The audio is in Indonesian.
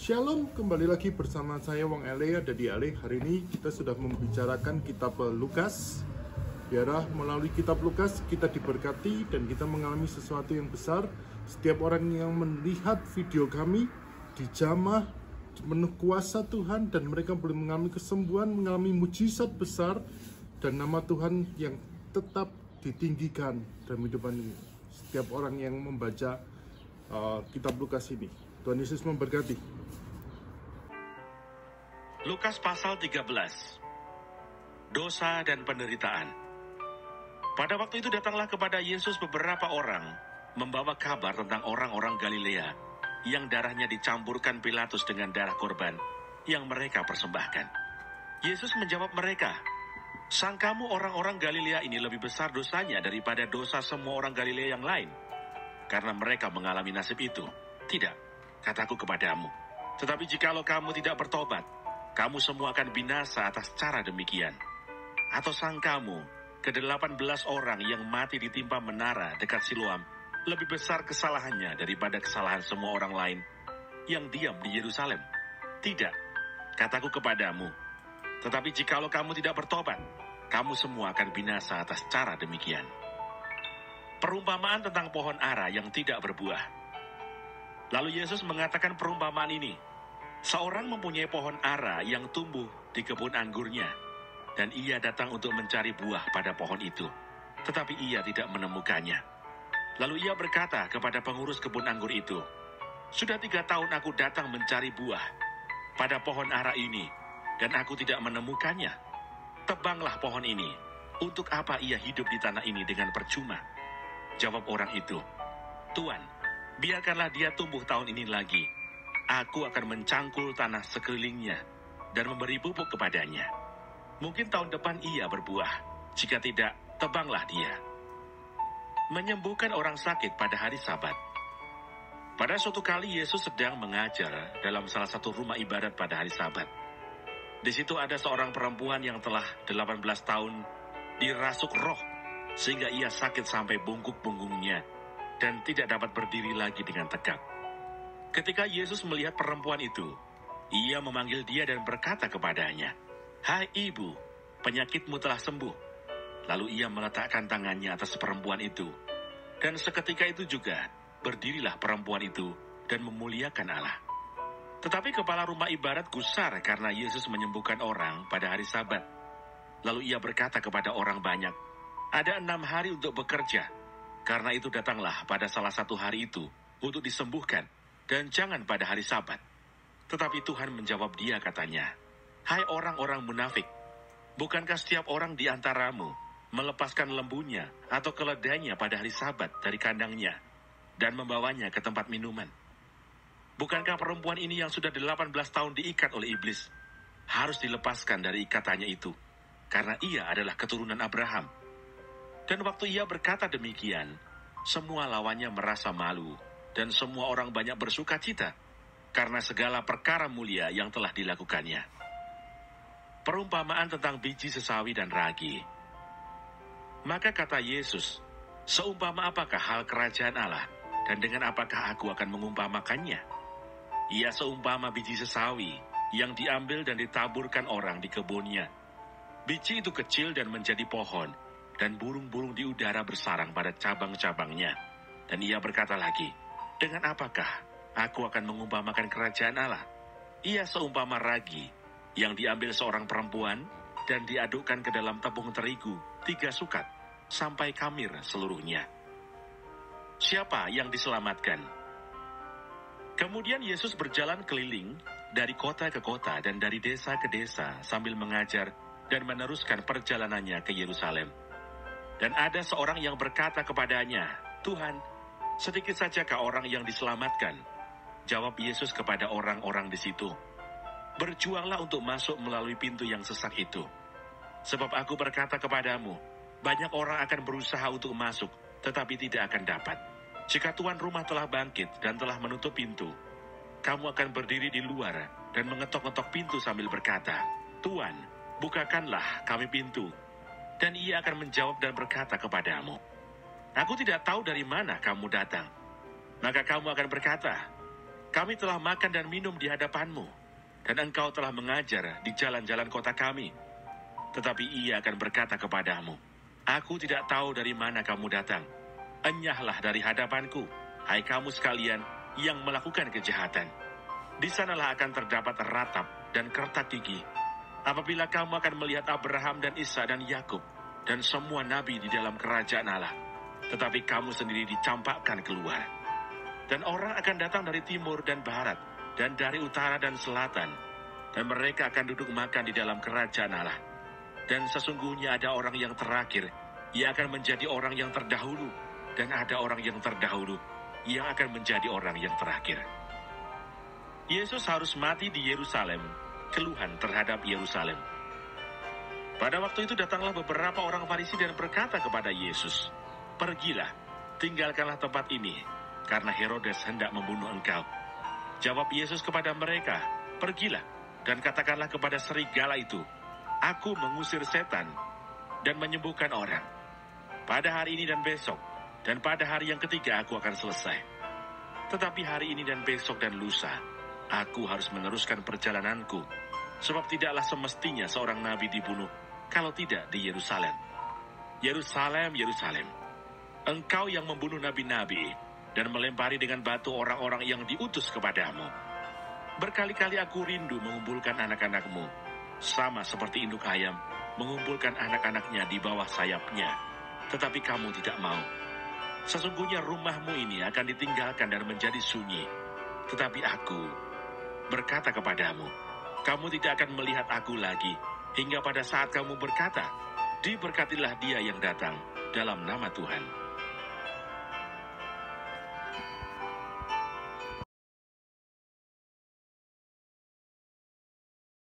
Shalom, kembali lagi bersama saya Wong Ele, ada di Ale. Hari ini kita sudah membicarakan kitab Lukas. Biarlah melalui kitab Lukas kita diberkati dan kita mengalami sesuatu yang besar. Setiap orang yang melihat video kami dijamah penuh kuasa Tuhan dan mereka boleh mengalami kesembuhan, mengalami mujizat besar dan nama Tuhan yang tetap ditinggikan dalam kehidupan ini. Setiap orang yang membaca kitab Lukas ini. Tuhan Yesus memberkati. Lukas pasal 13. Dosa dan penderitaan. Pada waktu itu datanglah kepada Yesus beberapa orang membawa kabar tentang orang-orang Galilea yang darahnya dicampurkan Pilatus dengan darah korban yang mereka persembahkan. Yesus menjawab mereka, "Sangkamu orang-orang Galilea ini lebih besar dosanya daripada dosa semua orang Galilea yang lain? Karena mereka mengalami nasib itu. Tidak, kataku kepadamu. Tetapi jikalau kamu tidak bertobat, kamu semua akan binasa atas cara demikian. Atau sangkamu, ke-18 orang yang mati ditimpa menara dekat Siloam lebih besar kesalahannya daripada kesalahan semua orang lain yang diam di Yerusalem? Tidak, kataku kepadamu. Tetapi jikalau kamu tidak bertobat, kamu semua akan binasa atas cara demikian." Perumpamaan tentang pohon ara yang tidak berbuah. Lalu Yesus mengatakan perumpamaan ini. Seorang mempunyai pohon ara yang tumbuh di kebun anggurnya, dan ia datang untuk mencari buah pada pohon itu, tetapi ia tidak menemukannya. Lalu ia berkata kepada pengurus kebun anggur itu, "Sudah 3 tahun aku datang mencari buah pada pohon ara ini, dan aku tidak menemukannya. Tebanglah pohon ini. Untuk apa ia hidup di tanah ini dengan percuma?" Jawab orang itu, "Tuan, biarkanlah dia tumbuh tahun ini lagi. Aku akan mencangkul tanah sekelilingnya dan memberi pupuk kepadanya. Mungkin tahun depan ia berbuah. Jika tidak, tebanglah dia." Menyembuhkan orang sakit pada hari Sabat. Pada suatu kali Yesus sedang mengajar dalam salah satu rumah ibadat pada hari Sabat. Di situ ada seorang perempuan yang telah 18 tahun dirasuk roh, sehingga ia sakit sampai bungkuk punggungnya dan tidak dapat berdiri lagi dengan tegak. Ketika Yesus melihat perempuan itu, ia memanggil dia dan berkata kepadanya, "Hai ibu, penyakitmu telah sembuh." Lalu ia meletakkan tangannya atas perempuan itu, dan seketika itu juga berdirilah perempuan itu dan memuliakan Allah. Tetapi kepala rumah ibadat gusar karena Yesus menyembuhkan orang pada hari Sabat. Lalu ia berkata kepada orang banyak, "Ada 6 hari untuk bekerja. Karena itu datanglah pada salah satu hari itu untuk disembuhkan, dan jangan pada hari Sabat." Tetapi Tuhan menjawab dia katanya, "Hai orang-orang munafik, bukankah setiap orang di antaramu melepaskan lembunya atau keledainya pada hari Sabat dari kandangnya dan membawanya ke tempat minuman? Bukankah perempuan ini yang sudah 18 tahun diikat oleh iblis harus dilepaskan dari ikatannya itu, karena ia adalah keturunan Abraham?" Dan waktu ia berkata demikian, semua lawannya merasa malu, dan semua orang banyak bersuka cita karena segala perkara mulia yang telah dilakukannya. Perumpamaan tentang biji sesawi dan ragi. Maka kata Yesus, "Seumpama apakah hal kerajaan Allah, dan dengan apakah aku akan mengumpamakannya? Ia seumpama biji sesawi yang diambil dan ditaburkan orang di kebunnya. Biji itu kecil dan menjadi pohon, dan burung-burung di udara bersarang pada cabang-cabangnya." Dan ia berkata lagi, "Dengan apakah aku akan mengumpamakan kerajaan Allah? Ia seumpama ragi yang diambil seorang perempuan dan diadukkan ke dalam tepung terigu 3 sukat sampai kamir seluruhnya." Siapa yang diselamatkan? Kemudian Yesus berjalan keliling dari kota ke kota dan dari desa ke desa sambil mengajar dan meneruskan perjalanannya ke Yerusalem. Dan ada seorang yang berkata kepadanya, "Tuhan, sedikit sajakah orang yang diselamatkan?" Jawab Yesus kepada orang-orang di situ, "Berjuanglah untuk masuk melalui pintu yang sesak itu. Sebab aku berkata kepadamu, banyak orang akan berusaha untuk masuk, tetapi tidak akan dapat. Jika tuan rumah telah bangkit dan telah menutup pintu, kamu akan berdiri di luar dan mengetok-ngetok pintu sambil berkata, 'Tuan, bukakanlah kami pintu.' Dan ia akan menjawab dan berkata kepadamu, 'Aku tidak tahu dari mana kamu datang.' Maka kamu akan berkata, Kami telah makan dan minum di hadapanmu, dan engkau telah mengajar di jalan-jalan kota kami. Tetapi ia akan berkata kepadamu, Aku tidak tahu dari mana kamu datang. Enyahlah dari hadapanku, hai kamu sekalian yang melakukan kejahatan. Di sanalah akan terdapat ratap dan kertak gigi, apabila kamu akan melihat Abraham dan Ishak dan Yakub dan semua nabi di dalam kerajaan Allah, tetapi kamu sendiri dicampakkan keluar. Dan orang akan datang dari timur dan barat, dan dari utara dan selatan, dan mereka akan duduk makan di dalam kerajaan Allah. Dan sesungguhnya ada orang yang terakhir, ia akan menjadi orang yang terdahulu, dan ada orang yang terdahulu, yang akan menjadi orang yang terakhir. Yesus harus mati di Yerusalem, keluhan terhadap Yerusalem. Pada waktu itu datanglah beberapa orang Farisi dan berkata kepada Yesus, Pergilah, tinggalkanlah tempat ini, karena Herodes hendak membunuh engkau. Jawab Yesus kepada mereka, Pergilah, dan katakanlah kepada serigala itu, Aku mengusir setan dan menyembuhkan orang. Pada hari ini dan besok, dan pada hari yang ketiga aku akan selesai. Tetapi hari ini dan besok dan lusa, aku harus meneruskan perjalananku, sebab tidaklah semestinya seorang nabi dibunuh, kalau tidak di Yerusalem. Yerusalem, Yerusalem, engkau yang membunuh nabi-nabi, dan melempari dengan batu orang-orang yang diutus kepadamu. Berkali-kali aku rindu mengumpulkan anak-anakmu, sama seperti induk ayam mengumpulkan anak-anaknya di bawah sayapnya, tetapi kamu tidak mau. Sesungguhnya rumahmu ini akan ditinggalkan dan menjadi sunyi. Tetapi aku berkata kepadamu, kamu tidak akan melihat aku lagi, hingga pada saat kamu berkata, Diberkatilah dia yang datang dalam nama Tuhan.